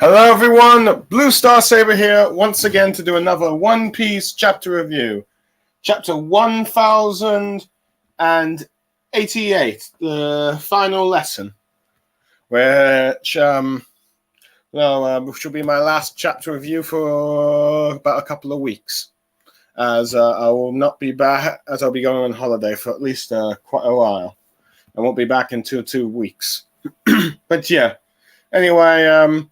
Hello everyone, Blue Star Saber here once again to do another One Piece chapter review. Chapter 1088, the final lesson, which will be my last chapter review for about a couple of weeks, as I will not be back, as I'll be going on holiday for at least quite a while. I won't be back until 2 weeks. But yeah, anyway,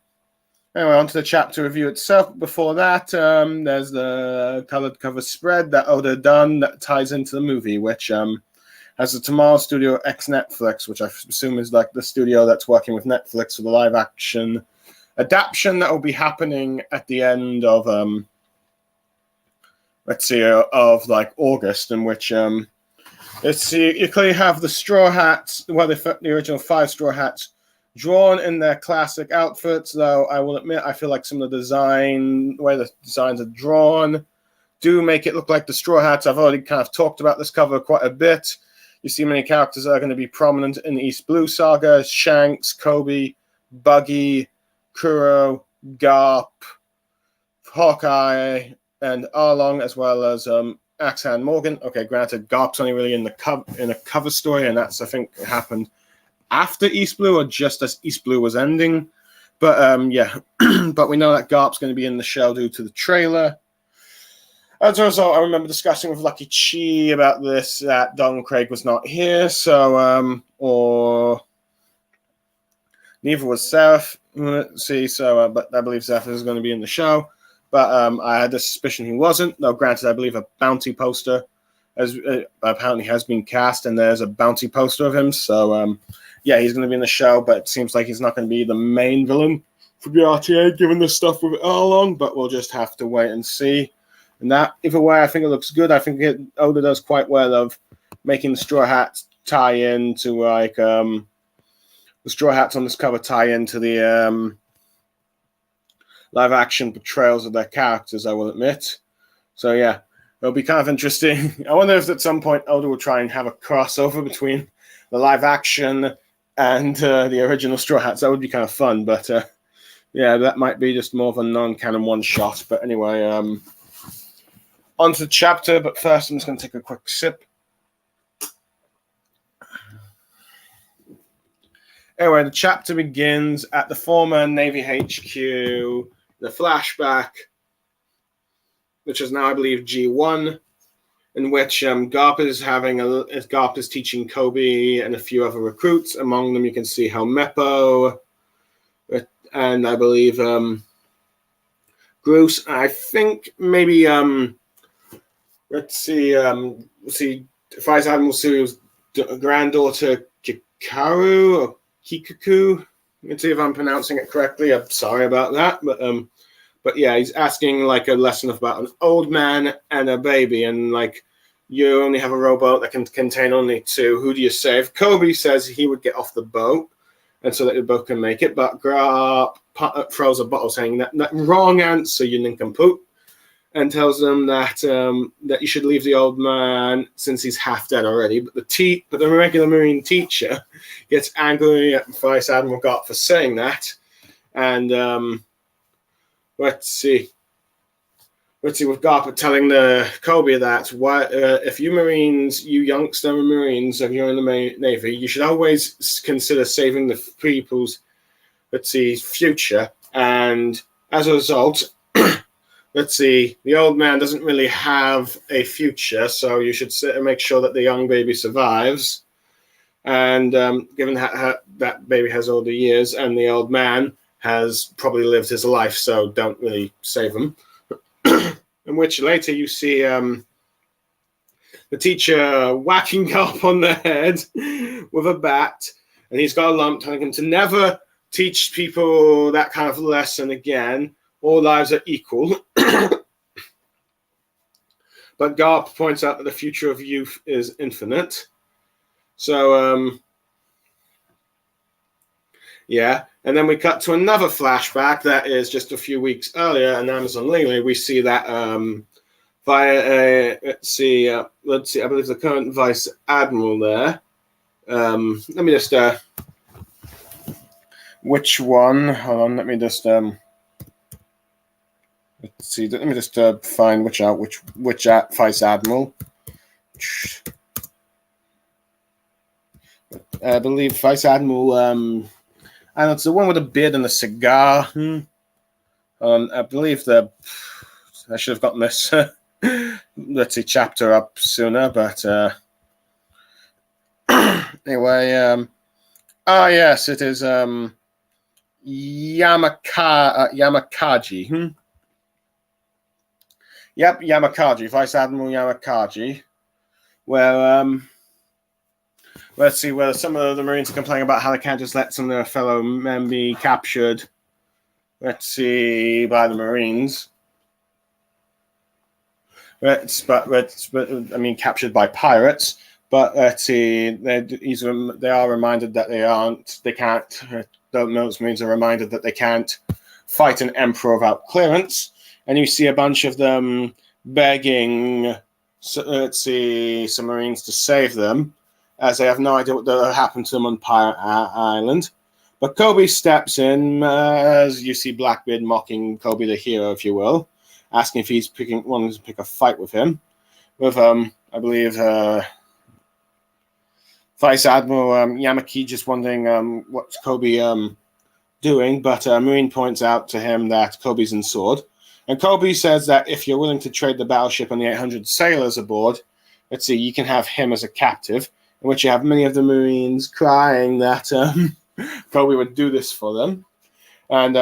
on to the chapter review itself. Before that, there's the colored cover spread that Oda done that ties into the movie, which has the Tomorrow Studio X Netflix, which I assume is like the studio that's working with Netflix for the live action adaptation that will be happening at the end of August, in which you clearly have the Straw Hats, the original 5 Straw Hats, drawn in their classic outfits, though I will admit I feel like some of the way the designs are drawn do make it look like the Straw Hats. I've already kind of talked about this cover quite a bit. You see many characters that are going to be prominent in the East Blue Saga: Shanks, Kobe, Buggy, Kuro, Garp, Hawkeye, and Arlong, as well as Axe-Hand Morgan. Okay, granted, Garp's only really in a cover story, and that's, I think, happened after East Blue or just as East Blue was ending. But but we know that Garp's going to be in the show due to the trailer. As a result, I remember discussing with Lucky Chi about this, that Don Craig was not here, so or neither was Seth. Let's see, but I believe Seth is going to be in the show. But I had a suspicion he wasn't, though granted I believe a bounty poster apparently has been cast, and there's a bounty poster of him, so yeah, he's going to be in the show, but it seems like he's not going to be the main villain for the RTA, given the stuff with Arlong, but we'll just have to wait and see. And that, either way, I think it looks good. I think Oda does quite well of making the Straw Hats tie into, the Straw Hats on this cover tie into the live-action portrayals of their characters, I will admit. So, yeah, it'll be kind of interesting. I wonder if at some point Oda will try and have a crossover between the live-action and the original Straw Hats. That would be kind of fun, but yeah, that might be just more of a non-canon one-shot. But anyway, on to the chapter, but first I'm just going to take a quick sip. Anyway, the chapter begins at the former Navy HQ, the flashback, which is now, I believe, G1, in which Garp is teaching Kobe and a few other recruits. Among them, you can see Helmeppo, and I believe Bruce. I think maybe let's see, Vice Admiral Suryo's granddaughter Kikaru or Kikaku. Let's see if I'm pronouncing it correctly. I'm sorry about that, but yeah, he's asking like a lesson about an old man and a baby, and like, you only have a rowboat that can contain only 2. Who do you save? Kobe says he would get off the boat, and so that the boat can make it. But Garp throws a bottle, saying that wrong answer, you nincompoop, and tells them that that you should leave the old man since he's half dead already. But the regular Marine teacher gets angry at Vice Admiral Garp for saying that, and let's see, with Garp telling the Kobe that if you youngster Marines, if you're in the Navy, you should always consider saving the people's, future. And as a result, the old man doesn't really have a future, so you should make sure that the young baby survives. And given that baby has older years and the old man has probably lived his life, so don't really save him. In which later you see the teacher whacking Garp on the head with a bat, and he's got a lump, telling him to never teach people that kind of lesson again. All lives are equal. But Garp points out that the future of youth is infinite. So, yeah. And then we cut to another flashback that is just a few weeks earlier in Amazon Lily. We see that via let's see, I believe the current Vice Admiral there. Let me just which one. Hold on, let me just let's see. Let me just find which Vice Admiral. I believe Vice Admiral. And it's the one with a beard and a cigar. I believe I should have gotten this. Let's see, chapter up sooner, but anyway. Yes, it is Yamakaji. Yep, Yamakaji, Vice Admiral Yamakaji. Where let's see, where some of the Marines are complaining about how they can't just let some of their fellow men be captured. Let's see, by the Marines. Captured by pirates. But let's see, they are reminded that those Marines are reminded that they can't fight an emperor without clearance. And you see a bunch of them begging, let's see, some Marines to save them, as they have no idea what will happen to them on Pirate Island. But Kobe steps in, as you see Blackbeard mocking Kobe the hero, if you will, asking if he's wanting to pick a fight with him. With, I believe, Vice Admiral Yamaki just wondering what's Kobe doing, but Marine points out to him that Kobe's in sword. And Kobe says that if you're willing to trade the battleship and the 800 sailors aboard, let's see, you can have him as a captive, in which you have many of the Marines crying that Kobe would do this for them. And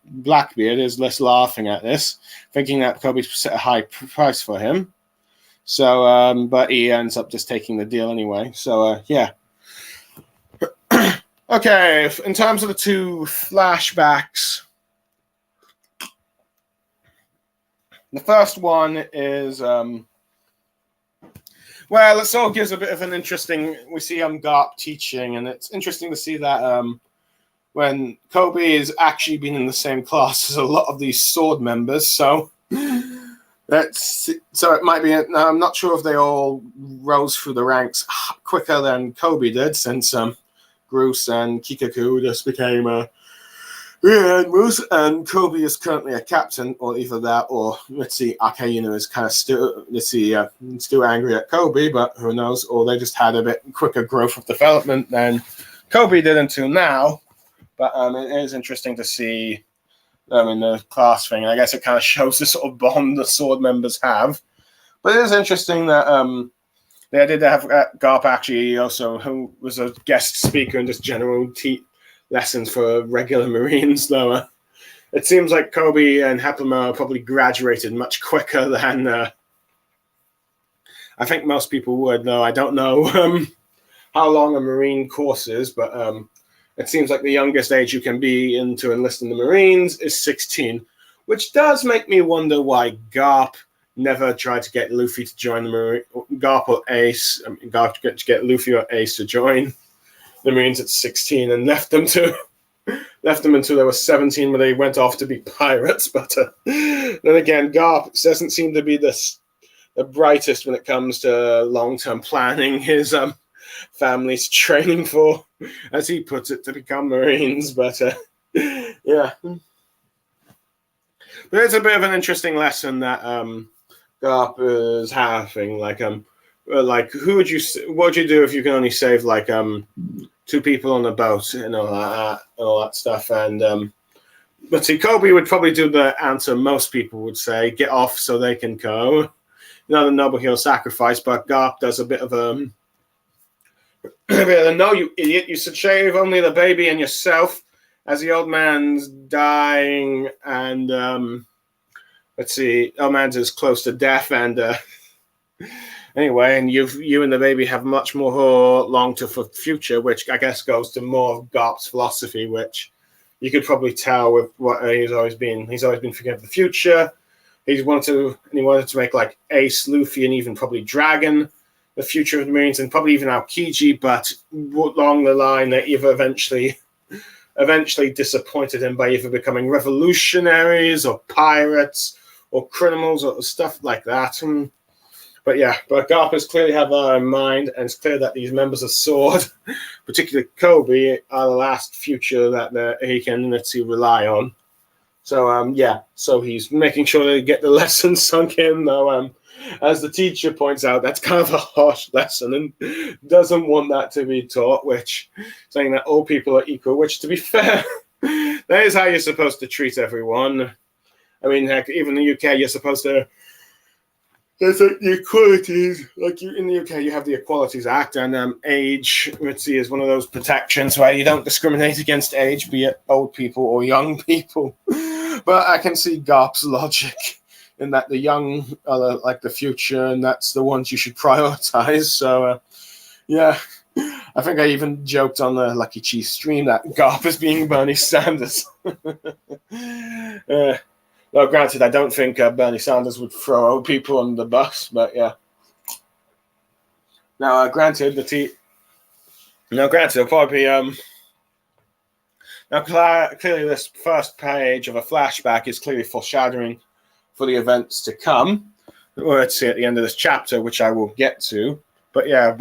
Blackbeard is less laughing at this, thinking that Kobe's set a high price for him. So, but he ends up just taking the deal anyway. So, yeah. Okay, in terms of the two flashbacks, the first one is, well, it sort of gives a bit of an interesting, we see Garp teaching, and it's interesting to see that when Kobe has actually been in the same class as a lot of these sword members, so it might be. Now, I'm not sure if they all rose through the ranks quicker than Kobe did, since Bruce and Kikaku just became Bruce, and Kobe is currently a captain, or either that, or let's see, Akainu is kind of still angry at Kobe, but who knows? Or they just had a bit quicker growth of development than Kobe did until now. But it is interesting to see in the class thing. I guess it kind of shows the sort of bond the sword members have. But it is interesting that they did have Garp actually also, who was a guest speaker and just general lessons for regular Marines, though. It seems like Kobe and Heplermer probably graduated much quicker than I think most people would, though. I don't know how long a Marine course is, but it seems like the youngest age you can be in to enlist in the Marines is 16, which does make me wonder why Garp never tried to get Luffy to join the Marines. Garp or Ace, Garp to get Luffy or Ace to join the Marines at 16 and left them until they were 17 when they went off to be pirates. But then again, Garp doesn't seem to be the brightest when it comes to long-term planning his family's training for, as he puts it, to become Marines. But yeah. But it's a bit of an interesting lesson that Garp is having. Like what would you do if you can only save like 2 people on the boat and all that stuff? And but see, Kobe would probably do the answer most people would say: get off so they can go. The noble hero sacrifice. But Garp does a bit of no, you idiot! You should save only the baby and yourself, as the old man's dying, and let's see, old man's is close to death, and anyway, and you and the baby have much more long to for future, which I guess goes to more of Garp's philosophy, which you could probably tell with what he's always been thinking of the future. He wanted to make like Ace, Luffy, and even probably Dragon the future of the Marines, and probably even Aokiji, but along the line they either eventually disappointed him by either becoming revolutionaries or pirates or criminals or stuff like that. And But yeah, but Garpers clearly have that in mind, and it's clear that these members of Sword, particularly Kobe, are the last future that he can rely on. So yeah, so he's making sure they get the lesson sunk in, though. As the teacher points out, that's kind of a harsh lesson and doesn't want that to be taught, which saying that all people are equal, which to be fair, that is how you're supposed to treat everyone. I mean, heck, even in the UK, you're supposed to. There's like the equalities, in the UK, you have the Equalities Act, and age, let's see, is one of those protections where you don't discriminate against age, be it old people or young people. But I can see Garp's logic in that the young are like the future, and that's the ones you should prioritize. So, yeah, I think I even joked on the Lucky Cheese stream that Garp is being Bernie Sanders. Well, granted, I don't think Bernie Sanders would throw old people on the bus, but yeah. Now, granted, it'll probably be now clearly this first page of a flashback is clearly foreshadowing for the events to come. Let's see at the end of this chapter, which I will get to. But yeah,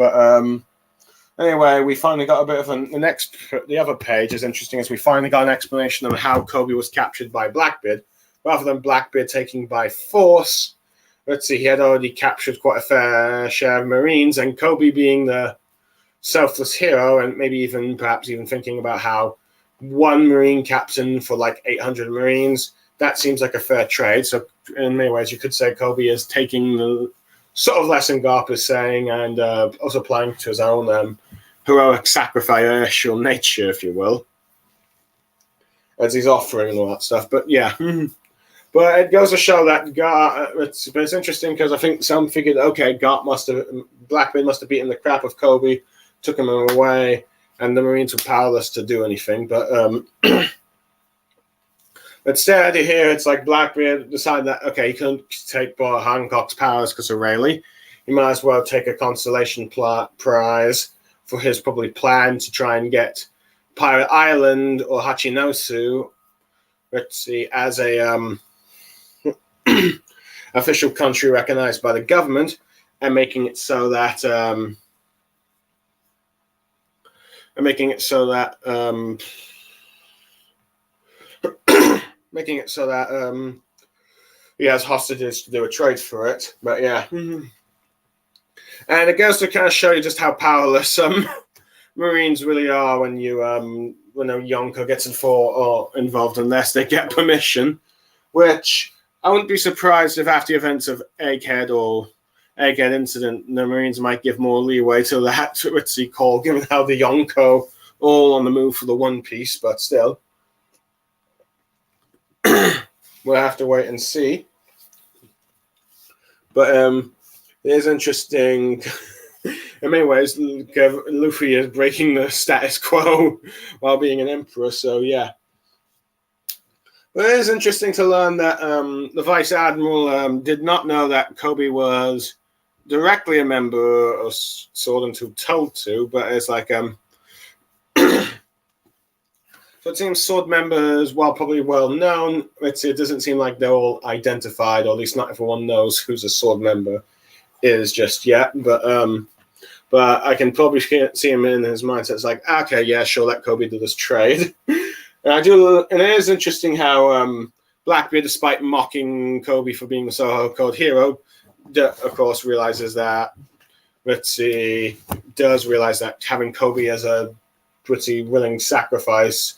anyway, we finally got a bit of the other page is interesting as we finally got an explanation of how Kobe was captured by Blackbeard. Rather than Blackbeard taking by force, let's see, he had already captured quite a fair share of Marines, and Kobe being the selfless hero, and maybe perhaps even thinking about how one Marine captain for like 800 Marines, that seems like a fair trade. So in many ways, you could say Kobe is taking the sort of lesson Garp is saying and also applying to his own heroic sacrificial nature, if you will, as he's offering and all that stuff. But yeah. But it goes to show that it's interesting because I think some figured, okay, Blackbeard must have beaten the crap of Kobe, took him away, and the Marines were powerless to do anything. But instead here, it's like Blackbeard decided that, okay, he couldn't take Hancock's powers because of Rayleigh. He might as well take a consolation prize for his probably plan to try and get Pirate Island or Hachinosu, let's see, as a official country recognized by the government, and making it so that he has hostages to do a trade for it. But yeah, and it goes to kind of show you just how powerless some Marines really are when when a Yonko gets involved unless they get permission, which I wouldn't be surprised if after the events of Egghead incident, the Marines might give more leeway to the Hatsuritsu call, given how the Yonko all on the move for the One Piece, but still. We'll have to wait and see. But it is interesting. In many ways, Luffy is breaking the status quo while being an emperor, so yeah. But it is interesting to learn that the Vice Admiral did not know that Kobe was directly a member of Sword until told to, but it's like so it seems Sword members, while probably well known, it doesn't seem like they're all identified, or at least not everyone knows who's a Sword member is just yet. But I can probably see him in his mindset. It's like, okay, yeah, sure, let Kobe do this trade. And it is interesting how Blackbeard, despite mocking Kobe for being the so-called hero, of course realizes that. Does realize that having Kobe as a pretty willing sacrifice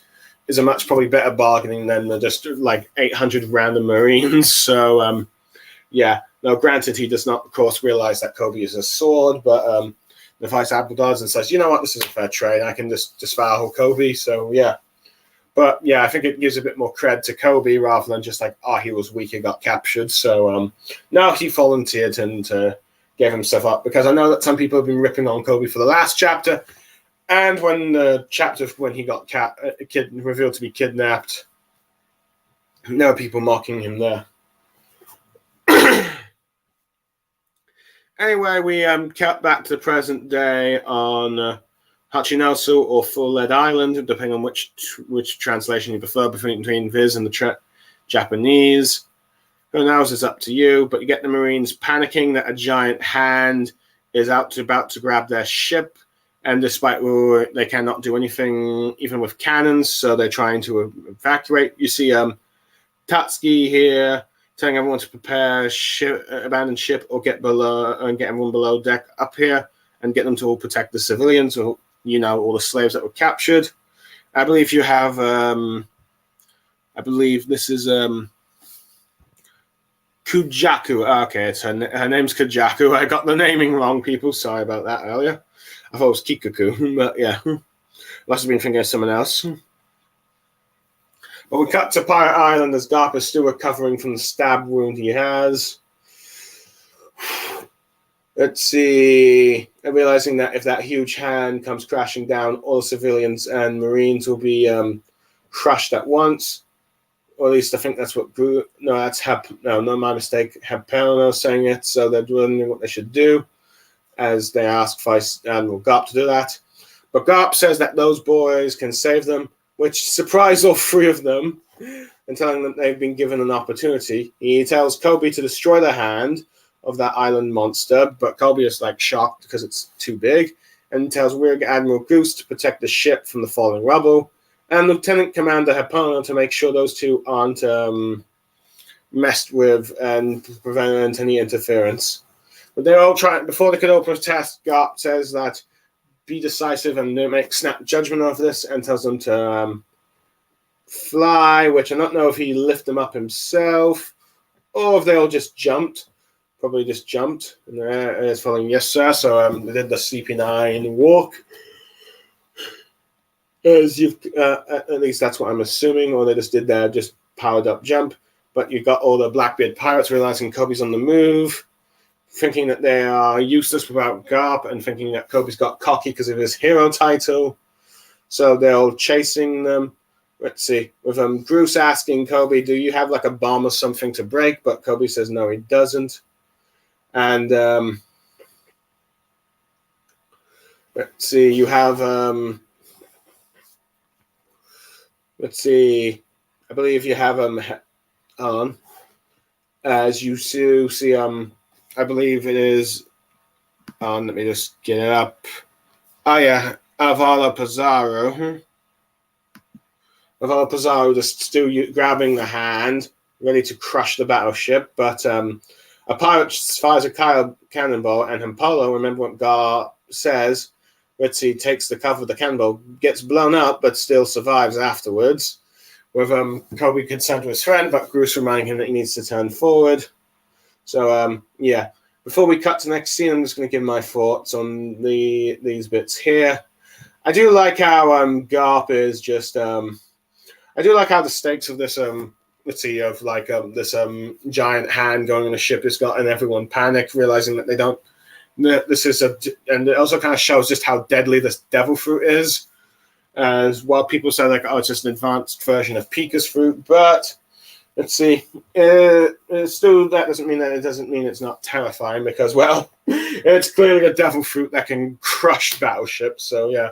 is a much probably better bargaining than just like 800 random Marines. So yeah, now granted, he does not, of course, realize that Kobe is a sword, but the Vice Admiral does and says, you know what, this is a fair trade. I can just disavow Kobe. So yeah. But yeah, I think it gives a bit more cred to Kobe rather than just like, he was weak, he got captured. So no, he volunteered and gave himself up, because I know that some people have been ripping on Kobe for the last chapter, and when the chapter when he got revealed to be kidnapped, there were people mocking him there. Anyway, we cut back to the present day on Hachinosu or Full Lead Island, depending on which translation you prefer between Viz and the Japanese. Who knows? It's up to you. But you get the Marines panicking that a giant hand is about to grab their ship. And despite they cannot do anything, even with cannons, so they're trying to evacuate. You see Tatsuki here telling everyone to prepare abandon ship or get below and get everyone below deck up here and get them to all protect the civilians or, all the slaves that were captured. I believe you have, I believe this is Kujaku. Okay, it's her name's Kujaku. I got the naming wrong, people. Sorry about that earlier. I thought it was Kikuku, but yeah. Must have been thinking of someone else. But we cut to Pirate Island as Garp is still recovering from the stab wound he has. Let's see. I'm realizing that if that huge hand comes crashing down, all the civilians and Marines will be crushed at once. Or at least I think that's what Gru. No, that's my mistake. Hepelno saying it, so they're wondering what they should do as they ask Vice Admiral Garp to do that. But Garp says that those boys can save them, which surprised all three of them and telling them they've been given an opportunity. He tells Kobe to destroy the hand of that island monster, but Kobe is shocked because it's too big and tells Rear Admiral Goose to protect the ship from the falling rubble and Lieutenant Commander Hepona to make sure those two aren't messed with and prevent any interference. But they're all trying, before they could all protest, Garp says that be decisive and make snap judgment of this and tells them to fly, which I don't know if he lift them up himself or if they all just jumped. Probably just jumped. And it's following, yes, sir. So they did the Sleepy Nine walk. As at least that's what I'm assuming, or they just did their just powered up jump. But you got all the Blackbeard pirates realizing Kobe's on the move, thinking that they are useless without Garp, and thinking that Kobe's got cocky because of his hero title. So they're all chasing them. Let's see. With Bruce asking Kobe, do you have a bomb or something to break? But Kobe says no, he doesn't. And let's see. You have let's see. I believe you have on as you see. I believe it is on. Let me just get it up. Oh yeah, Avala Pizarro. Avala Pizarro just still grabbing the hand, ready to crush the battleship, but a pirate fires a cannonball, and Himpolo, remember what Gar says, Ritzy takes the cover of the cannonball, gets blown up, but still survives afterwards. With Kobe concerned to his friend, but Bruce reminding him that he needs to turn forward. So, yeah. Before we cut to the next scene, I'm just going to give my thoughts on these bits here. I do like how Garp is just... I do like how the stakes of this... let's see, of this giant hand going on a ship has gotten everyone panicked, realizing that they don't. This is and it also kind of shows just how deadly this devil fruit is. As while people say oh, it's just an advanced version of Pika's fruit, but let's see, still that doesn't mean it's not terrifying because it's clearly a devil fruit that can crush battleships. So yeah,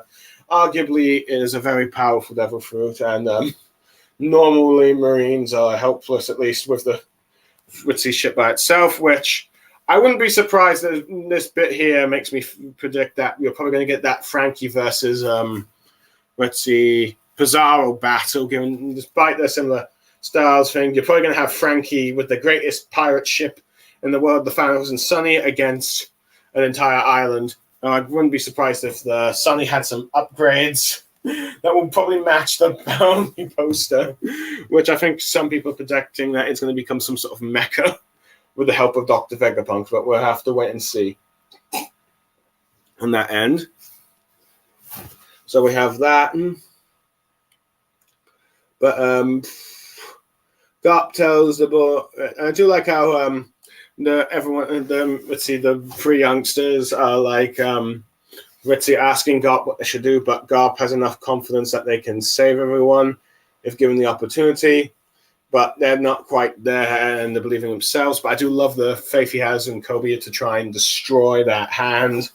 arguably it is a very powerful devil fruit and. Normally, Marines are helpless, at least with the Ritzy ship by itself, which I wouldn't be surprised that this bit here makes me predict that you're probably going to get that Frankie versus Ritzy Pizarro battle, given despite their similar styles thing. You're probably going to have Frankie with the greatest pirate ship in the world, the Phantom and Sunny, against an entire island. I wouldn't be surprised if the Sunny had some upgrades that will probably match the bounty poster, which I think some people are predicting that it's going to become some sort of mecha with the help of Dr. Vegapunk, but we'll have to wait and see on that end. So we have that. But Garp tells the boy, I do like how the three youngsters are Ritzy asking Garp what they should do, but Garp has enough confidence that they can save everyone if given the opportunity. But they're not quite there and they're believing themselves. But I do love the faith he has in Kobe to try and destroy that hand.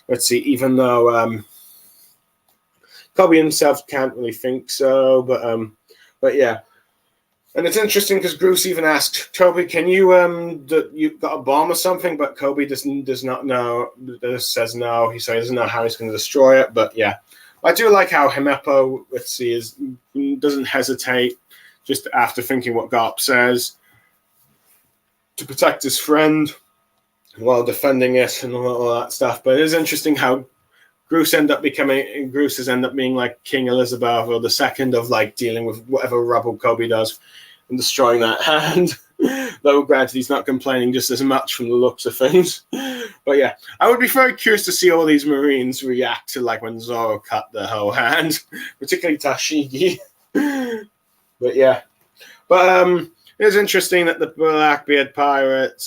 Let's see, even though Kobe himself can't really think so. But yeah. And it's interesting because Bruce even asked Kobe, "Can you you got a bomb or something?" But Kobe does not know. Just says no. He doesn't know how he's going to destroy it. But yeah, I do like how Himepo, doesn't hesitate just after thinking what Garp says to protect his friend while defending it and all that stuff. But it is interesting how Bruce has ended up being like King Elizabeth or the second of like dealing with whatever rubble Kobe does and destroying that hand. Though granted, he's not complaining just as much from the looks of things. But yeah, I would be very curious to see all these Marines react to like when Zoro cut the whole hand, particularly Tashigi. But yeah, it's interesting that the Blackbeard pirates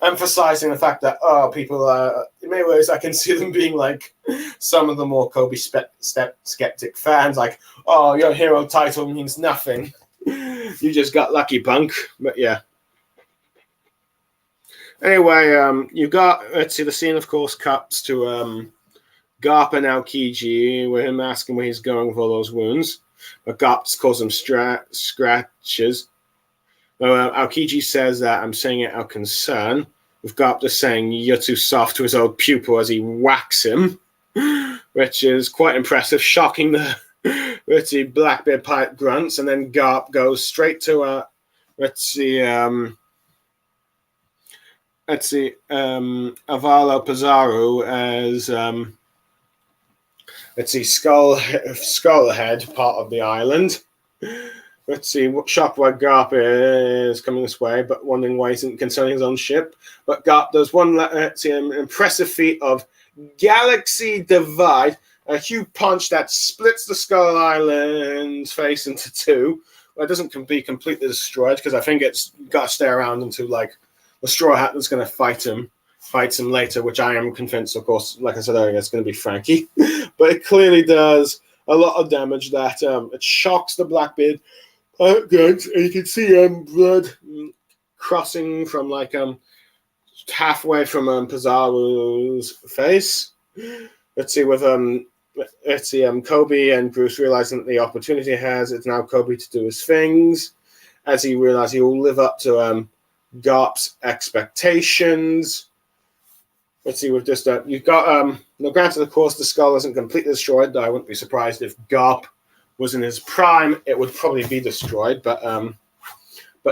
emphasizing the fact that people in many ways I can see them being like some of the more Kobe skeptic fans, like, oh, your hero title means nothing. You just got lucky, punk. But yeah. Anyway, you got, let's see, the scene of course cuts to Garp and Aokiji with him asking where he's going with all those wounds. But Garp calls them scratches. Aokiji says that I'm saying it out of concern, with Garp just saying you're too soft to his old pupil as he whacks him, which is quite impressive, shocking the Blackbeard pirate grunts, and then Garp goes straight to Avalo Pizarro as Skullhead, part of the island. Let's see, shocked why Garp is coming this way, but wondering why he isn't concerning his own ship. But Garp does an impressive feat of Galaxy Divide, a huge punch that splits the Skull Island's face into two. Well, it doesn't be completely destroyed, because I think it's got to stay around until like the Straw Hat that's going to fights him later, which I am convinced, of course, like I said earlier, it's going to be Frankie. But it clearly does a lot of damage that it shocks the Blackbeard. Good. And you can see blood crossing from like halfway from Pizarro's face. Let's see, Kobe and Bruce realizing that the opportunity it's now Kobe to do his things, as he realizes he will live up to Garp's expectations. Let's see, with just you've got granted, of course, the skull isn't completely destroyed, though I wouldn't be surprised if Garp was in his prime, it would probably be destroyed. But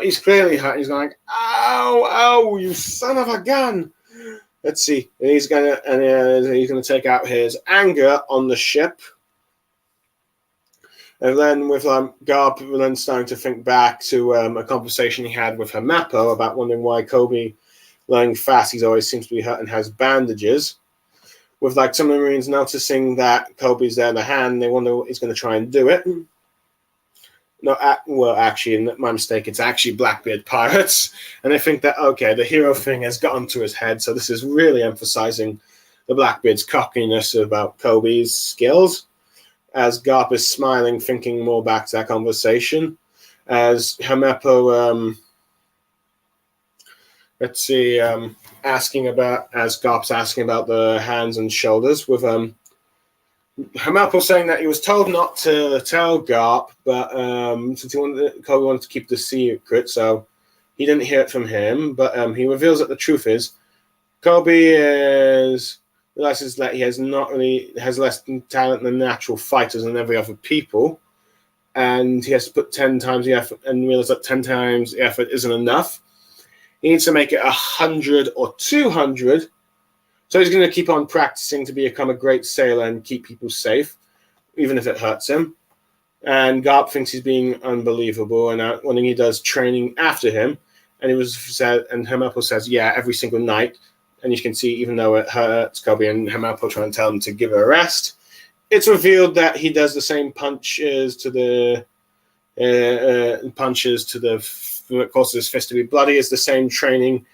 he's clearly hurt. He's going like, ow, you son of a gun. Let's see. He's gonna take out his anger on the ship. And then with Garp then starting to think back to a conversation he had with Himepo about wondering why Kobe, learning fast, he always seems to be hurt and has bandages. With like some of the Marines noticing that Kobe's there in the hand, they wonder what he's going to try and do it. No, actually, my mistake, it's actually Blackbeard pirates. And they think that, okay, the hero thing has gotten to his head, so this is really emphasizing the Blackbeard's cockiness about Kobe's skills. As Garp is smiling, thinking more back to that conversation. As Himepo, Garp's asking about the hands and shoulders, with Himepo saying that he was told not to tell Garp, but since Kobe wanted to keep the secret, so he didn't hear it from him. But he reveals that the truth is, Kobe realizes that he has less talent than natural fighters and every other people, and he has to put 10 times the effort, and realize that 10 times the effort isn't enough. He needs to make it 100 or 200. So he's going to keep on practicing to become a great sailor and keep people safe, even if it hurts him. And Garp thinks he's being unbelievable, and when he does training after him, and Himepo says, yeah, every single night. And you can see, even though it hurts Kobe and Himepo trying to tell him to give it a rest, it's revealed that he does the same punches to the what causes his fist to be bloody is the same training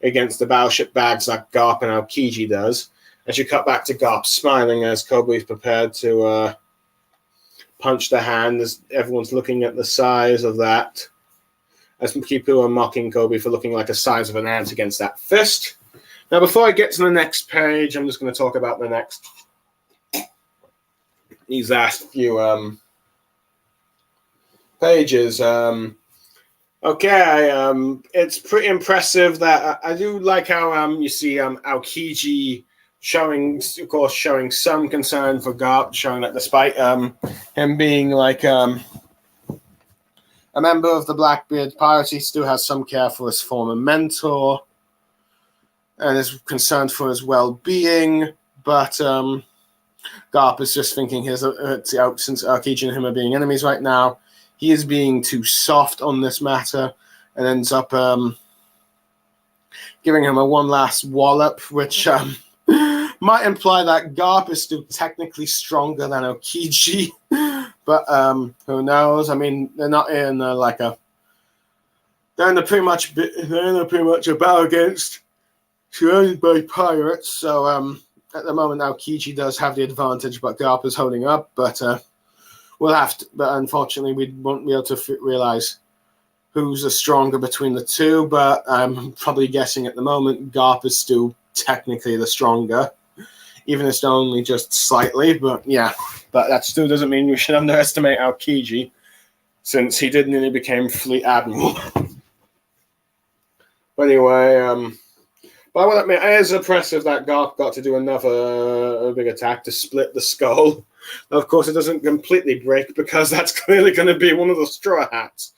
against the battleship bags like Garp and Aokiji does. As you cut back to Garp smiling as Kobe is prepared to punch the hand, as everyone's looking at the size of that, as people are mocking Kobe for looking like the size of an ant against that fist. Now, before I get to the next page, I'm just going to talk about the next. These last few pages. Okay, it's pretty impressive that I do like how you see Aokiji showing, of course, showing some concern for Garp, showing that despite him being like a member of the Blackbeard Pirates, he still has some care for his former mentor and is concerned for his well-being. But Garp is just thinking since Aokiji and him are being enemies right now, he is being too soft on this matter and ends up giving him a one last wallop, which might imply that Garp is still technically stronger than Aokiji. But who knows? I mean, they're not in they're in a pretty much a battle against, surrounded by pirates. So at the moment, Aokiji does have the advantage, but Garp is holding up. But but unfortunately, we won't be able to realize who's the stronger between the two. But I'm probably guessing at the moment, Garp is still technically the stronger, even if it's only just slightly. But yeah, but that still doesn't mean we should underestimate Aokiji, since he did nearly become Fleet Admiral. But anyway, but I will admit, it is impressive that Garp got to do another big attack to split the skull. Of course, it doesn't completely break because that's clearly going to be one of the Straw Hats.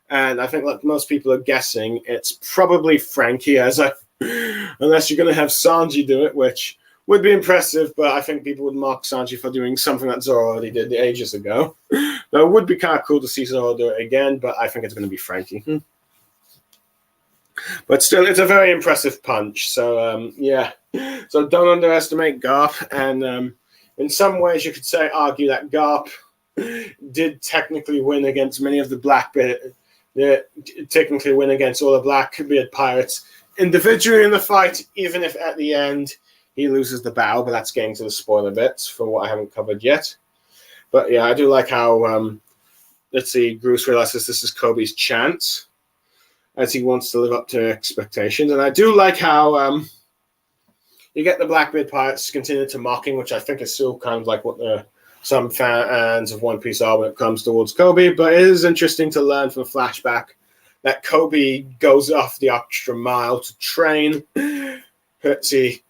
And I think, like most people are guessing, it's probably Franky, unless you're going to have Sanji do it, which would be impressive, but I think people would mock Sanji for doing something that Zoro already did ages ago. Though it would be kind of cool to see Zoro do it again, but I think it's going to be Franky. But still, it's a very impressive punch. So, yeah. So don't underestimate Garp. And in some ways, you could argue that Garp did technically win against many of the Blackbeard, technically win against all the Blackbeard pirates individually in the fight, even if at the end he loses the battle. But that's getting to the spoiler bits for what I haven't covered yet. But yeah, I do like how, Groose realizes this is Kobe's chance, as he wants to live up to expectations. And I do like how you get the Blackbeard pirates continue to mocking, which I think is still kind of like what some fans of One Piece are when it comes towards Kobe. But it is interesting to learn from a flashback that Kobe goes off the extra mile to train. In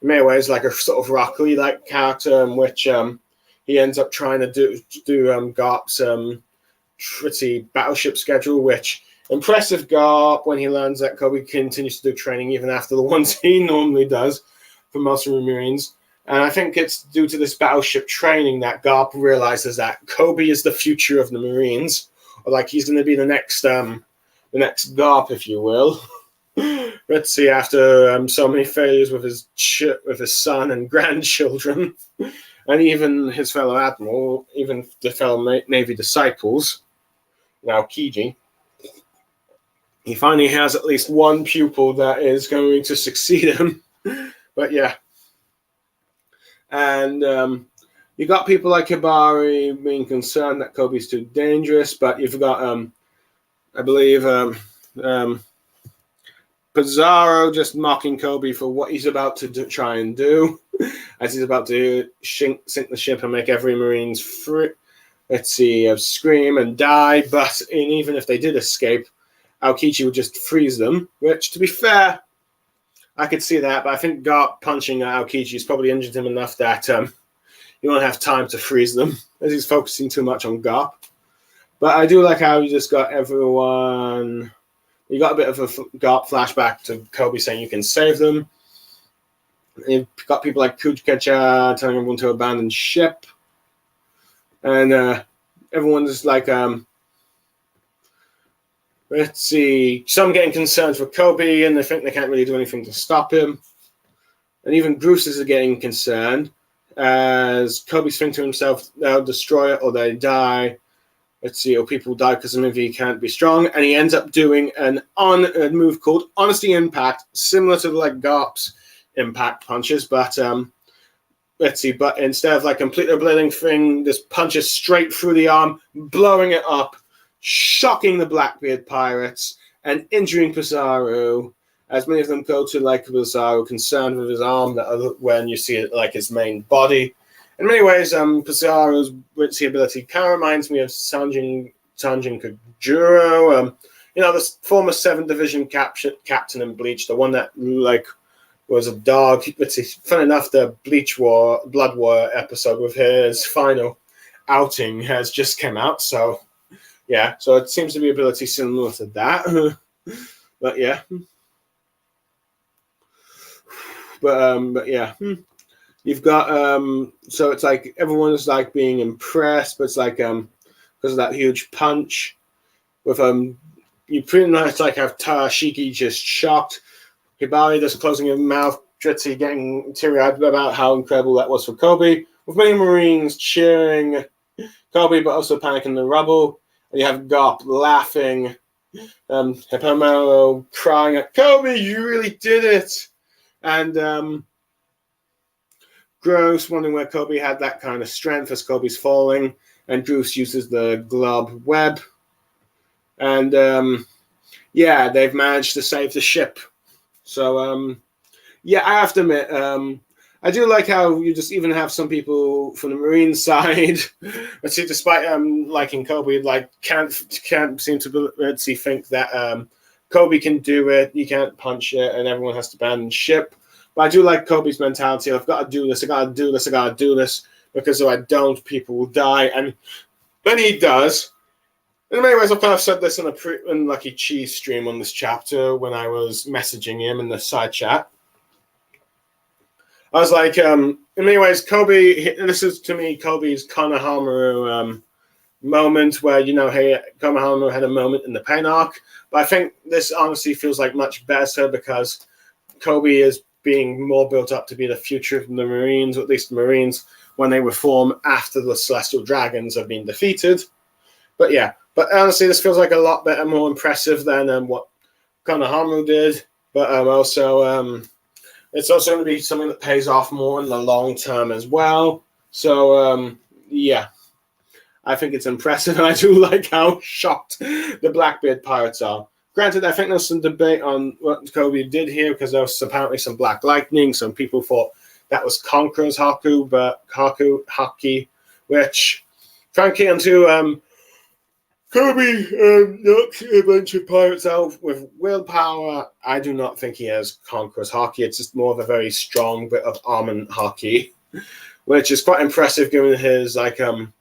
many ways, like a sort of Rock Lee-like character, in which he ends up trying to do Garp's battleship schedule, which impressive Garp when he learns that Kobe continues to do training even after the ones he normally does for most of the Marines. And I think it's due to this battleship training that Garp realizes that Kobe is the future of the Marines, or like he's going to be the next Garp, if you will. After so many failures with his son and grandchildren, and even his fellow admiral, even the fellow Navy disciples, now Kiji, he finally has at least one pupil that is going to succeed him. But yeah. And you got people like Hibari being concerned that Kobe's too dangerous, but you've got, I believe, Pizarro just mocking Kobe for what he's about to try and do, as he's about to sink the ship and make every Marine's scream and die. But even if they did escape, Aokiji would just freeze them, which, to be fair, I could see that, but I think Garp punching Aokiji has probably injured him enough that he won't have time to freeze them, as he's focusing too much on Garp. But I do like how you just got everyone... You got a bit of a Garp flashback to Kobe saying you can save them. You've got people like Kuchikacha telling everyone to abandon ship. And everyone's like... some getting concerned for Kobe, and they think they can't really do anything to stop him. And even Bruce are getting concerned, as Kobe's thinking to himself, they'll destroy it or they die. Or people die because maybe he can't be strong. And he ends up doing a move called Honesty Impact, similar to like Garp's impact punches, but but instead of like completely obliterating thing, this punches straight through the arm, blowing it up, shocking the Blackbeard pirates and injuring Pizarro, as many of them go to like Pizarro concerned with his arm when you see it like his main body. In many ways, Pizarro's ability kind of reminds me of Sanjin Tanjin Kajuro, the former 7th Division captain in Bleach, the one that was a dog. Fun enough, the Blood War episode with his final outing has just come out, so yeah, so it seems to be ability similar to that. But yeah. But yeah. You've got so it's like everyone's like being impressed, but it's like because of that huge punch with you pretty much like have Shiki just shocked, Hibari just closing his mouth, Dritzy getting teary-eyed about how incredible that was for Kobe, with many Marines cheering Kobe but also panicking the rubble. And you have Garp laughing, Hippomaro crying at Kobe, you really did it, and Gross wondering where Kobe had that kind of strength as Kobe's falling, and Goose uses the glob web, and yeah, they've managed to save the ship. So yeah, I have to admit, I do like how you just even have some people from the Marine side, but see, despite liking Kobe, like can't seem to think that Kobe can do it. You can't punch it, and everyone has to abandon ship. But I do like Kobe's mentality. I've got to do this. I got to do this. I got to do this, because if I don't, people will die. And then he does. In many ways, I've kind of said this in a Lucky Cheese stream on this chapter when I was messaging him in the side chat. I was like, in many ways, Kobe, this is to me Kobe's Konohamaru moment where, hey, Konohamaru had a moment in the pain arc. But I think this honestly feels like much better because Kobe is being more built up to be the future of the Marines, or at least the Marines when they reform after the Celestial Dragons have been defeated. But yeah, but honestly, this feels like a lot better, more impressive than what Konohamaru did. But also, it's also going to be something that pays off more in the long term as well. So yeah, I think it's impressive, and I do like how shocked the Blackbeard pirates are. Granted, I think there's some debate on what Kobe did here, because there was apparently some Black Lightning. Some people thought that was Conqueror's Haki, which, frankly, until Kobe knocks a bunch of pirates out with willpower, I do not think he has Conqueror's Haki. It's just more of a very strong bit of Armament Haki, which is quite impressive given his 2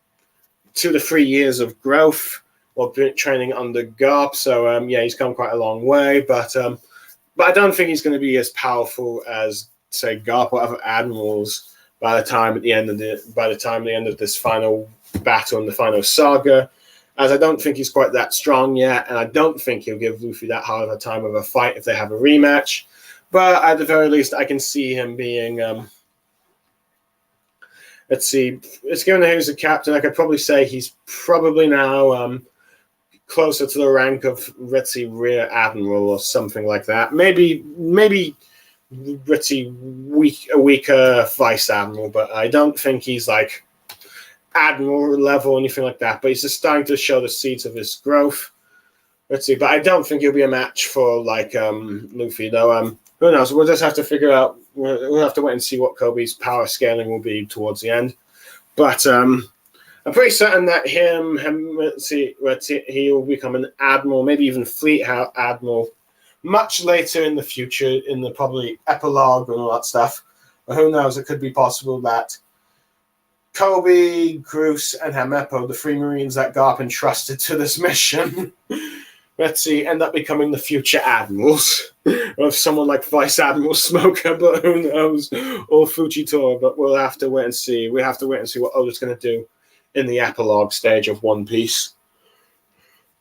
to 3 years of growth while training under Garp. So yeah, he's come quite a long way, but I don't think he's going to be as powerful as, say, Garp or other admirals by the time the end of this final battle and the final saga, as I don't think he's quite that strong yet, and I don't think he'll give Luffy that hard of a time of a fight if they have a rematch. But at the very least, I can see him being let's see, it's given that he was a captain, I could probably say he's probably now closer to the rank of Ritzy Rear Admiral or something like that. Maybe Ritzy a weaker Vice Admiral, but I don't think he's like Admiral level or anything like that. But he's just starting to show the seeds of his growth. Let's see, but I don't think he'll be a match for Luffy, though. Who knows? We'll just have to figure out. We'll have to wait and see what Kobe's power scaling will be towards the end. But I'm pretty certain that he will become an admiral, maybe even fleet admiral, much later in the future, in the probably epilogue and all that stuff. But who knows? It could be possible that Kobe, Groose, and Hamepo, the 3 Marines that Garp entrusted to this mission, end up becoming the future admirals of someone like Vice Admiral Smoker, but who knows, or Fujitora. But we'll have to wait and see. We have to wait and see what Oda's going to do in the epilogue stage of One Piece.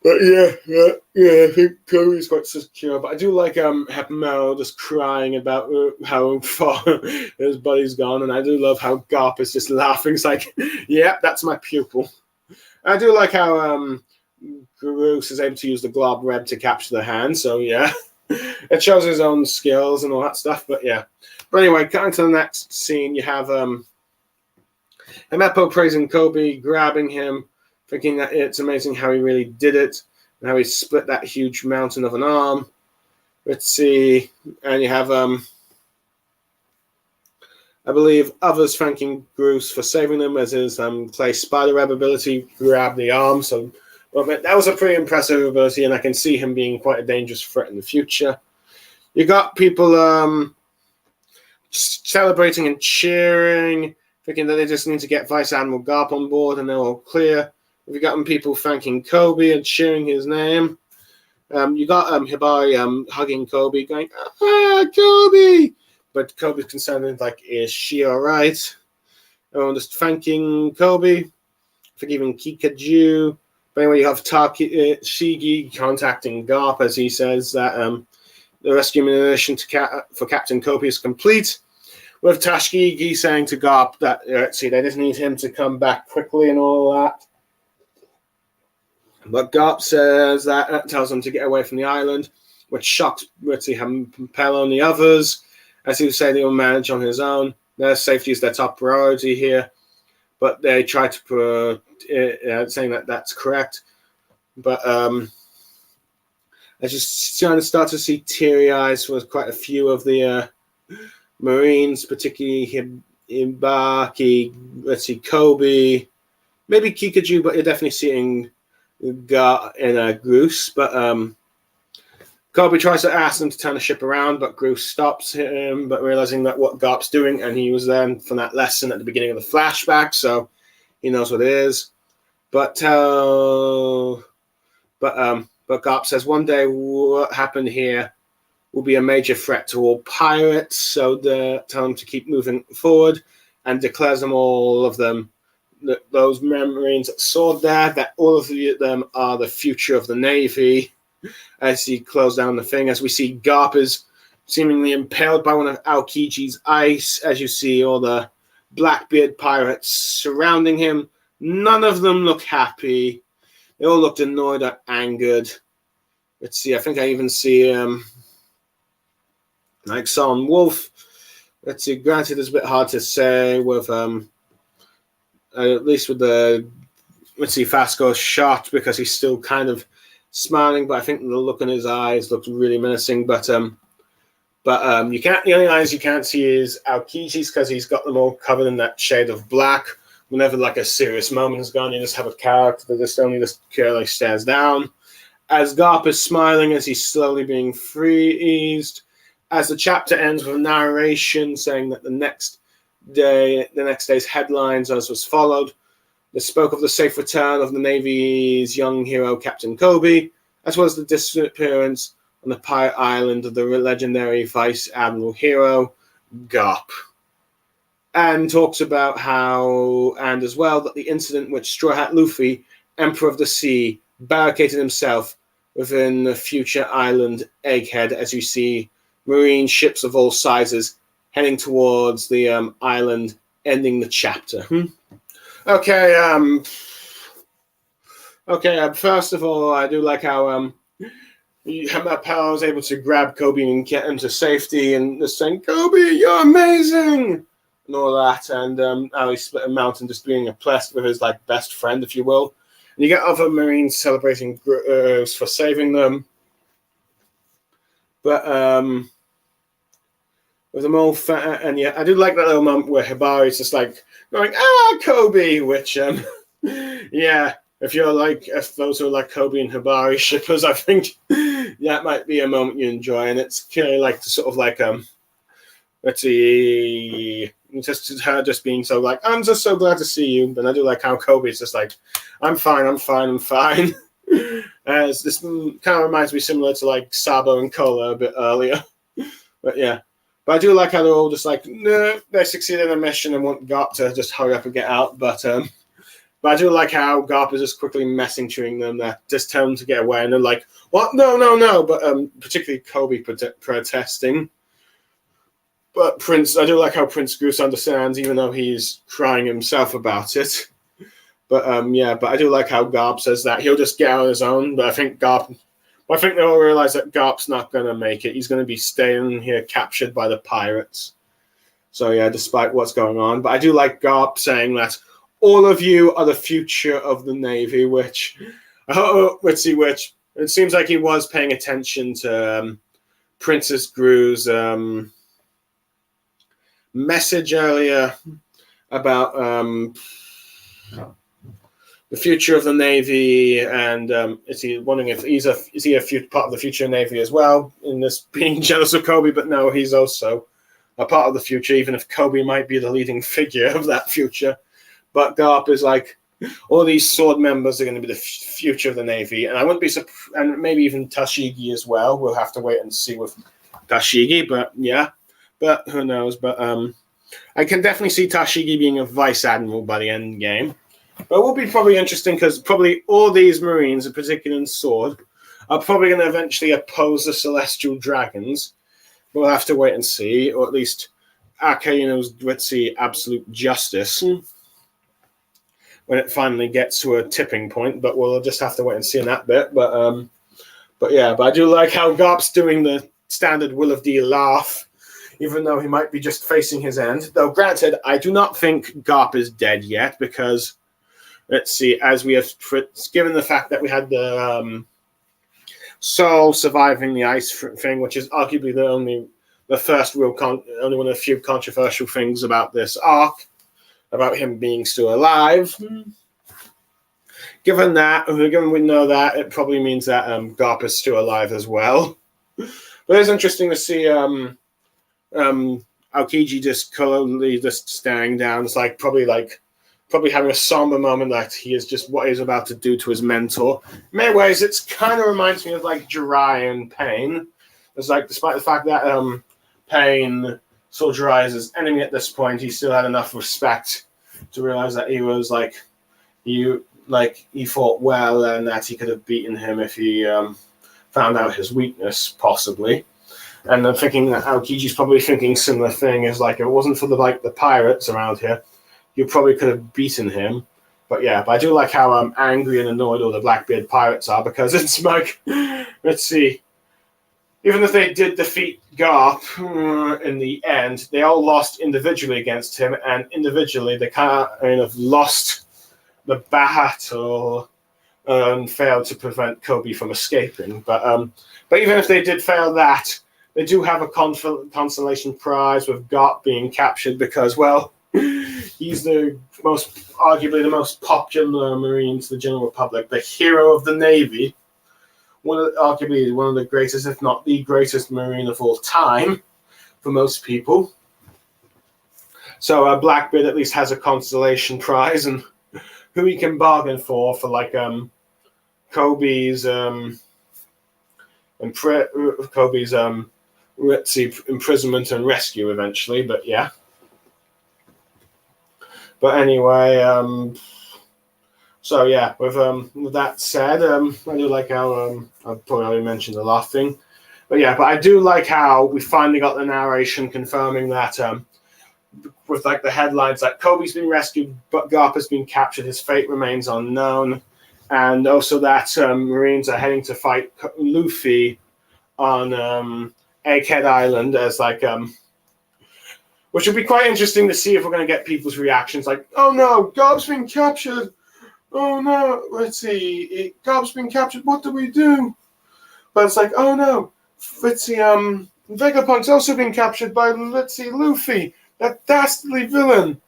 But yeah, I think Kobe's quite secure. But I do like Mel just crying about how far his buddy's gone, and I do love how Garp is just laughing. It's like, yeah, that's my pupil. I do like how Groose is able to use the glob web to capture the hand. So yeah, it shows his own skills and all that stuff. But yeah, but anyway, cutting to the next scene, you have Hamepo praising Kobe, grabbing him, thinking that it's amazing how he really did it, and how he split that huge mountain of an arm. Let's see, and you have, I believe, others thanking Groose for saving them, as his clay spider web ability grabbed the arm, so Well, but that was a pretty impressive ability, and I can see him being quite a dangerous threat in the future. You got people celebrating and cheering, thinking that they just need to get Vice Admiral Garp on board and they're all clear. We've gotten people thanking Kobe and cheering his name. You got Hibari hugging Kobe, going, "Ah, Kobe!" But Kobe's concerned, like, is she all right? Everyone just thanking Kobe, forgiving Kikaju. But anyway, you have Shigi contacting Garp as he says that the rescue mission for Captain Kobe is complete. With Tashigi saying to Garp that they just need him to come back quickly and all that. But Garp says that tells him to get away from the island, which shocks Ritzy and Pell on the others, as he would say they will manage on his own. Their safety is their top priority here, but they try to saying that that's correct. But I just trying to start to see teary eyes for quite a few of the Marines, particularly Hibaki, let's see, Kobe, maybe Kikaju, but you're definitely seeing Gar in Groose. But Kobe tries to ask them to turn the ship around, but Groose stops him, but realizing that what Garp's doing, and he was there for that lesson at the beginning of the flashback, so he knows what it is. But Garp says one day what happened here will be a major threat to all pirates, so they tell them to keep moving forward, and declares all of them, those Marines that soared there, that all of them are the future of the Navy. As he closed down the thing, as we see Garp is seemingly impaled by one of Aokiji's ice, as you see all the Blackbeard pirates surrounding him. None of them look happy. They all looked annoyed or angered. Let's see, I think I even see like Son Wolf. Let's see, granted it's a bit hard to say with at least with the, let's see, Fasco's shot, because he's still kind of smiling, but I think the look in his eyes looks really menacing. But you can't, the only eyes you can't see is Aokiji's, because he's got them all covered in that shade of black. Whenever like a serious moment is gone, you just have a character that just only just carefully stares down. As Garp is smiling as he's slowly being freezed, as the chapter ends with a narration saying that the next day's headlines, as was followed, they spoke of the safe return of the Navy's young hero, Captain Kobe, as well as the disappearance on the pirate island of the legendary Vice Admiral hero, Garp. And talks about how, and as well, that the incident which Straw Hat Luffy, Emperor of the Sea, barricaded himself within the future island Egghead, as you see marine ships of all sizes heading towards the island, ending the chapter. Okay, first of all, I do like how Pell was able to grab Kobe and get him to safety and just saying, "Kobe, you're amazing!" and all that, and how he split a mountain just being impressed with his like best friend, if you will. And you get other Marines celebrating for saving them. But with them all and yeah, I do like that little moment where Hibari's just like going, Kobe, which yeah, if those who are like Kobe and Hibari shippers, I think that might be a moment you enjoy, and it's kind of like the sort of like let's see, just her just being so like, I'm just so glad to see you. But I do like how Kobe's just like, I'm fine. As this kind of reminds me similar to like Sabo and Kola a bit earlier. But yeah. But I do like how they're all just like, no, they succeeded in their mission and want Garp to just hurry up and get out. But I do like how Garp is just quickly messaging them that just tell them to get away. And they're like, what? No. But particularly Kobe protesting. But I do like how Prince Goose understands, even though he's crying himself about it. But but I do like how Garp says that he'll just get out on his own. But I think they all realize that Garp's not going to make it. He's going to be staying here captured by the pirates. So yeah, despite what's going on. But I do like Garp saying that all of you are the future of the Navy, which it seems like he was paying attention to Princess Gru's message earlier about the future of the Navy, and is he wondering if is he a part of the future Navy as well, in this being jealous of Kobe? But no, he's also a part of the future, even if Kobe might be the leading figure of that future. But Garp is like, all these sword members are going to be the future of the Navy, and I wouldn't be and maybe even Tashigi as well. We'll have to wait and see with Tashigi, but yeah, but who knows? But I can definitely see Tashigi being a vice admiral by the end game. But it will be probably interesting because probably all these Marines, in particular in Sword, are probably going to eventually oppose the Celestial Dragons. We'll have to wait and see, or at least Akaino's, let's see, absolute justice when it finally gets to a tipping point. But we'll just have to wait and see in that bit. But yeah, but I do like how Garp's doing the standard Will of D laugh, even though he might be just facing his end. Though, granted, I do not think Garp is dead yet because, let's see, as we have, given the fact that we had the Soul surviving the ice thing, which is arguably the first real, only one of the few controversial things about this arc, about him being still alive. Given we know that, it probably means that Garp is still alive as well. But it's interesting to see Aokiji just coldly just staring down. It's like probably having a somber moment that he is just what he's about to do to his mentor. In many ways, it kind of reminds me of like Jirai and Pain. It's like, despite the fact that Pain saw Jirai as his enemy at this point, he still had enough respect to realize that he was he fought well and that he could have beaten him if he found out his weakness, possibly. And I'm thinking that Aokiji's probably thinking similar thing, is like, if it wasn't for the pirates around here, you probably could have beaten him. But yeah, but I do like how angry and annoyed all the Blackbeard pirates are, because it's like, let's see, even if they did defeat Garp in the end, they all lost individually against him, and individually they kind of lost the battle and failed to prevent Kobe from escaping. But even if they did fail that, they do have a consolation prize with Garp being captured because, well, he's arguably the most popular Marine to the general public, the hero of the Navy, arguably one of the greatest, if not the greatest Marine of all time for most people. So Blackbeard at least has a consolation prize, and who he can bargain for like Kobe's imprisonment and rescue eventually. But yeah. But anyway, so yeah, with that said, I do like how I probably already mentioned the last thing, but yeah, but I do like how we finally got the narration confirming that with like the headlines like Kobe's been rescued, but Garp has been captured, his fate remains unknown, and also that Marines are heading to fight Luffy on Egghead Island as like which would be quite interesting to see if we're going to get people's reactions. Like, oh no, Garp's been captured. Oh no, let's see, Garp's been captured. What do we do? But it's like, oh no, let's see, Vegapunk's also been captured by, let's see, Luffy, that dastardly villain.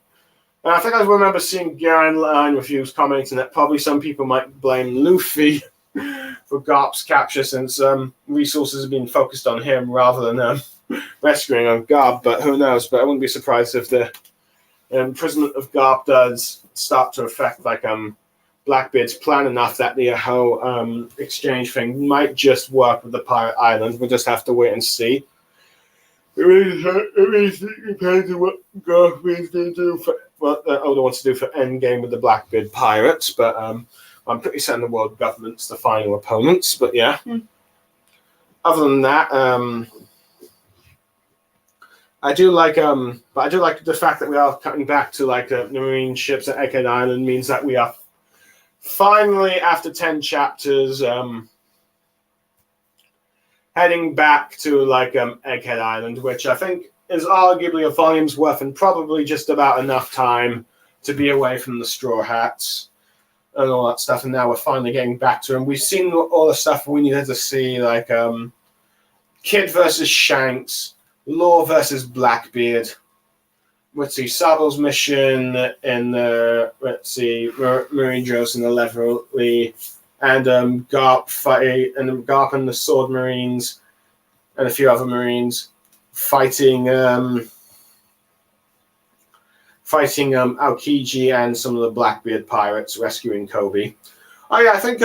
And I think I remember seeing Garen Line reviews commenting that probably some people might blame Luffy for Garp's capture, since resources have been focused on him rather than rescuing on Garp. But who knows? But I wouldn't be surprised if the imprisonment of Garp does start to affect like Blackbeard's plan enough that the whole exchange thing might just work with the Pirate Island. We'll just have to wait and see. It really depends on what Garp is going to do for what Oda wants to do for Endgame with the Blackbeard Pirates. But I'm pretty certain the world government's the final opponents. But yeah. Other than that, I do like the fact that we are cutting back to like the Marine ships at Egghead Island. Means that we are finally, after 10 chapters, heading back to like Egghead Island, which I think is arguably a volume's worth and probably just about enough time to be away from the Straw Hats and all that stuff. And now we're finally getting back to them. We've seen all the stuff we needed to see, like Kid versus Shanks, Law versus Blackbeard, let's see, Sabo's mission in the, let's see, Marine Drills in the Leverly, and Garp fight, and Garp and the Sword Marines, and a few other Marines fighting Aokiji and some of the Blackbeard pirates, rescuing Kobe. Oh yeah, I think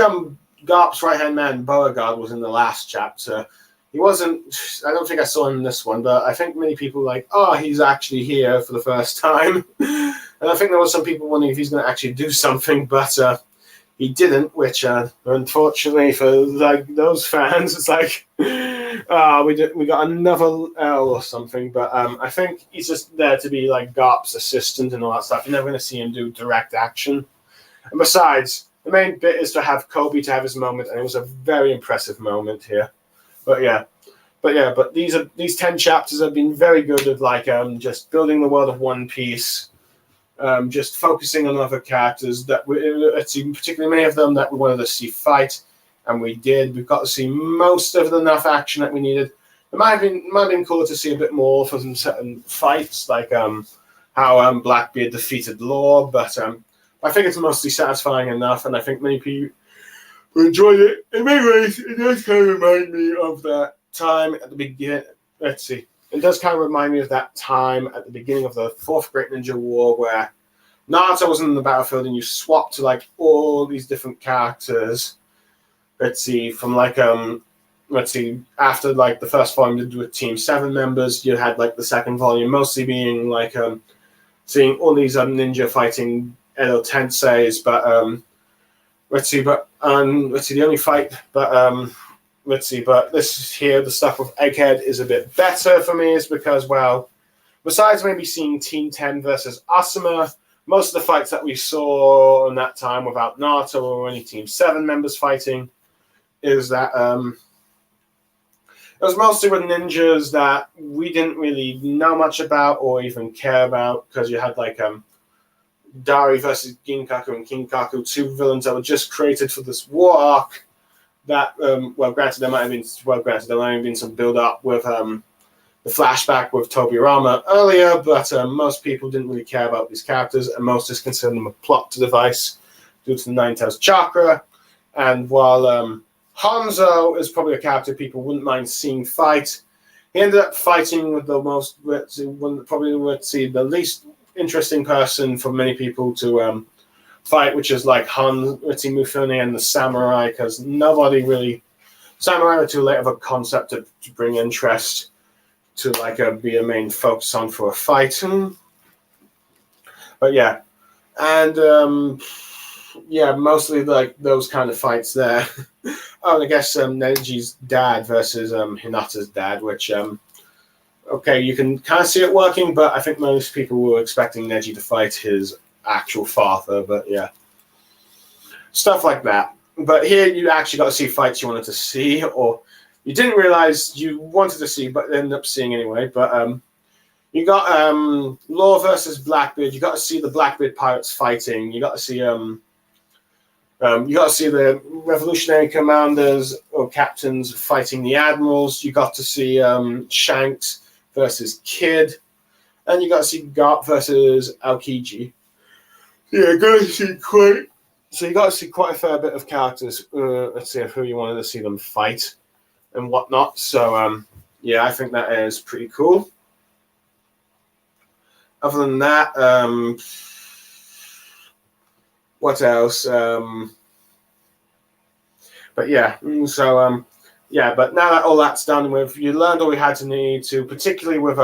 Garp's right-hand man, Beauregard, was in the last chapter. He wasn't, I don't think I saw him in this one, but I think many people were like, oh, he's actually here for the first time. And I think there was some people wondering if he's going to actually do something, but he didn't, which unfortunately for like those fans, it's like, we got another L or something. But I think he's just there to be like Garp's assistant and all that stuff. You're never going to see him do direct action. And besides, the main bit is to have Kobe to have his moment, and it was a very impressive moment here. But these 10 chapters have been very good at like just building the world of One Piece, just focusing on other characters that particularly many of them that we wanted to see fight, and we did. We've got to see most of enough action that we needed. It might have been cooler to see a bit more for some certain fights, like how Blackbeard defeated Law, but I think it's mostly satisfying enough, and I think many people enjoyed it. In many ways, it does kind of remind me of that time at the beginning. Let's see. It does kind of remind me of that time at the beginning of the Fourth Great Ninja War where Naruto was in the battlefield and you swapped to like all these different characters. Let's see, from like after like the first volume with Team 7 members, you had like the second volume mostly being like seeing all these ninja fighting Edo Tenseis, but the only fight, but this here, the stuff with Egghead is a bit better for me, is because, well, besides maybe seeing Team 10 versus Asuma, most of the fights that we saw in that time without Naruto or any Team 7 members fighting is that it was mostly with ninjas that we didn't really know much about or even care about, because you had like Dari versus Ginkaku and Kinkaku, two villains that were just created for this war arc. That granted, there might have been some build up with the flashback with Tobirama earlier, but most people didn't really care about these characters, and most just considered them a plot device due to the Nine-Tails chakra. And while Hanzo is probably a character people wouldn't mind seeing fight, he ended up fighting with the least interesting person for many people to fight, which is like Mufune and the samurai, because samurai are too late of a concept to bring interest to like be a main focus on for a fight. But yeah, and mostly like those kind of fights there. Oh, and I guess Neji's dad versus Hinata's dad, which okay, you can kind of see it working, but I think most people were expecting Neji to fight his actual father, but yeah. Stuff like that. But here you actually got to see fights you wanted to see, or you didn't realize you wanted to see, but ended up seeing anyway. But you got Law versus Blackbeard. You got to see the Blackbeard pirates fighting. You got to see the revolutionary commanders or captains fighting the admirals. You got to see Shanks versus Kid, and you got to see Garp versus Aokiji. Yeah, you got to see quite a fair bit of characters. Let's see who you wanted to see them fight and whatnot. So yeah, I think that is pretty cool. Other than that, what else? But yeah, so yeah, but now that all that's done with, you learned all we had to need to, particularly with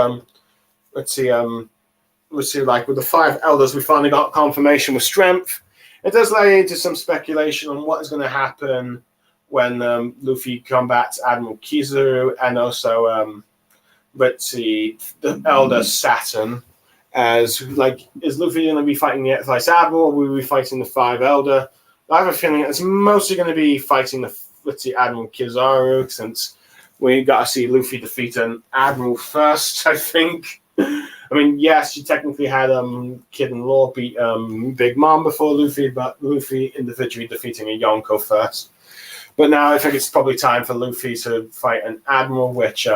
let's see, like with the 5 elders, we finally got confirmation with strength. It does lay into some speculation on what is going to happen when Luffy combats Admiral Kizaru, and also let's see, the elder Saturn. As like, is Luffy going to be fighting the Vice Admiral, or will we be fighting the 5 elder? I have a feeling it's mostly going to be fighting the Admiral Kizaru, since we got to see Luffy defeat an admiral first, I think. I mean, yes, you technically had Kid and Law beat Big Mom before Luffy, but Luffy individually defeating a Yonko first. But now I think it's probably time for Luffy to fight an admiral, which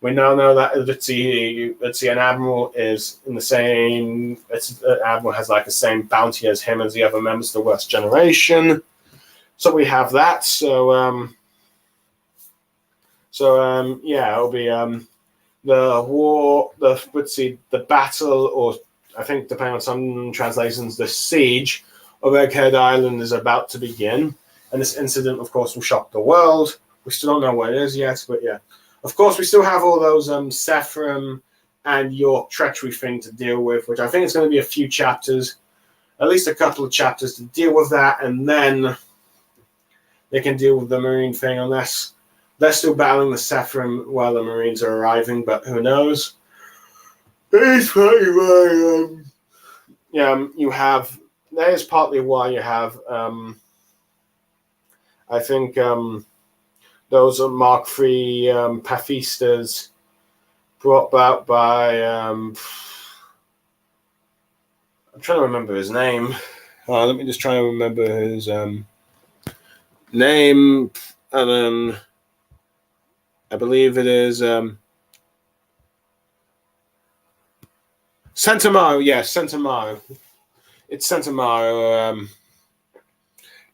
We now know that an admiral is in the same. Admiral has like the same bounty as him as the other members of the worst generation. So we have that. So it'll be the war, the battle, or I think depending on some translations, the siege of Egghead Island is about to begin. And this incident, of course, will shock the world. We still don't know what it is yet, but yeah. Of course, we still have all those Sephirim and York treachery thing to deal with, which I think is going to be a few chapters, at least a couple of chapters to deal with that, and then they can deal with the Marine thing, unless they're still battling the Sephirim while the Marines are arriving, but who knows? It's partly why, that is partly why you have, I think, those are Mark III Paphistas brought about by, I'm trying to remember his name. Let me just try and remember his name. And then I believe it is Centauro. Yes, Centauro. It's Centauro.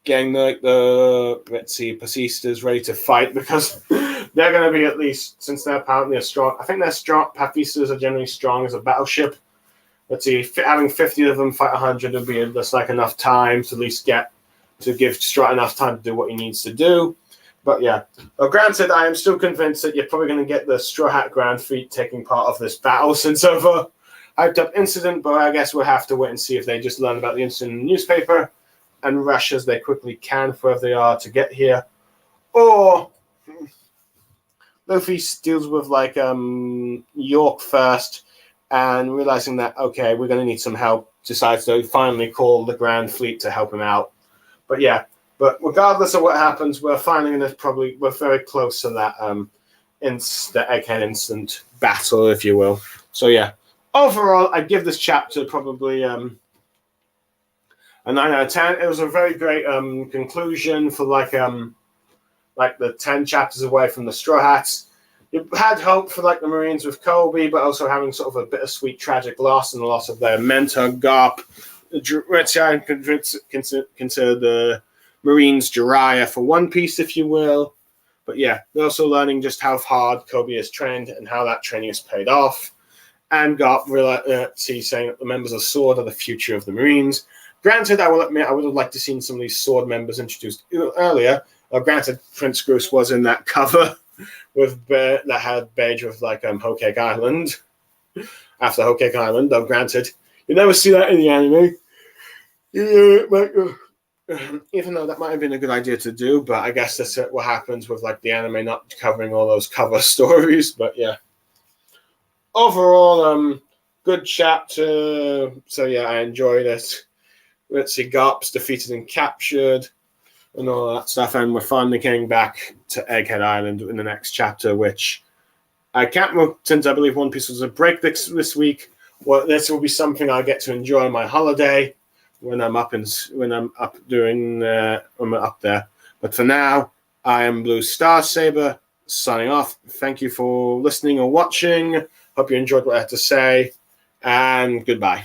Getting the Paphistas ready to fight, because they're going to be, at least since they're apparently strong. I think they're strong. Paphistas are generally strong as a battleship. Having 50 of them fight 100 would be just like enough time to at least give Strahd enough time to do what he needs to do. But yeah, granted, I am still convinced that you're probably going to get the Straw Hat Grand Fleet taking part of this battle, since of a hyped up incident. But I guess we'll have to wait and see if they just learn about the incident in the newspaper and rush as they quickly can, wherever they are, to get here. Or Luffy deals with like York first, and realizing that, okay, we're going to need some help, decides to finally call the Grand Fleet to help him out. But yeah, regardless of what happens, we're very close to that the Egghead Instant battle, if you will. So yeah, overall, I'd give this chapter probably a 9 out of 10. It was a very great conclusion for like the 10 chapters away from the Straw Hats. You had hope for like the Marines with Kobe, but also having sort of a bittersweet, tragic loss and the loss of their mentor, Garp. Which I consider the Marines Jiraiya for One Piece, if you will. But yeah, they're also learning just how hard Kobe is trained and how that training has paid off. And Garp saying that the members of Sword are the future of the Marines. Granted, I will admit I would have liked to have seen some of these Sword members introduced earlier. Granted, Prince Groose was in that cover that had Beige with like Whole Cake Island. After Whole Cake Island, though granted, you never see that in the anime. Even though that might have been a good idea to do, but I guess that's what happens with like the anime not covering all those cover stories. But yeah, overall, good chapter. So yeah, I enjoyed it. Let's see, Garp's defeated and captured, and all that stuff, and we're finally getting back to Egghead Island in the next chapter, which I can't, since I believe One Piece was a break this week. Well, this will be something I get to enjoy on my holiday when I'm up there. But for now, I am Blue Star Saber signing off. Thank you for listening or watching. Hope you enjoyed what I had to say, and goodbye.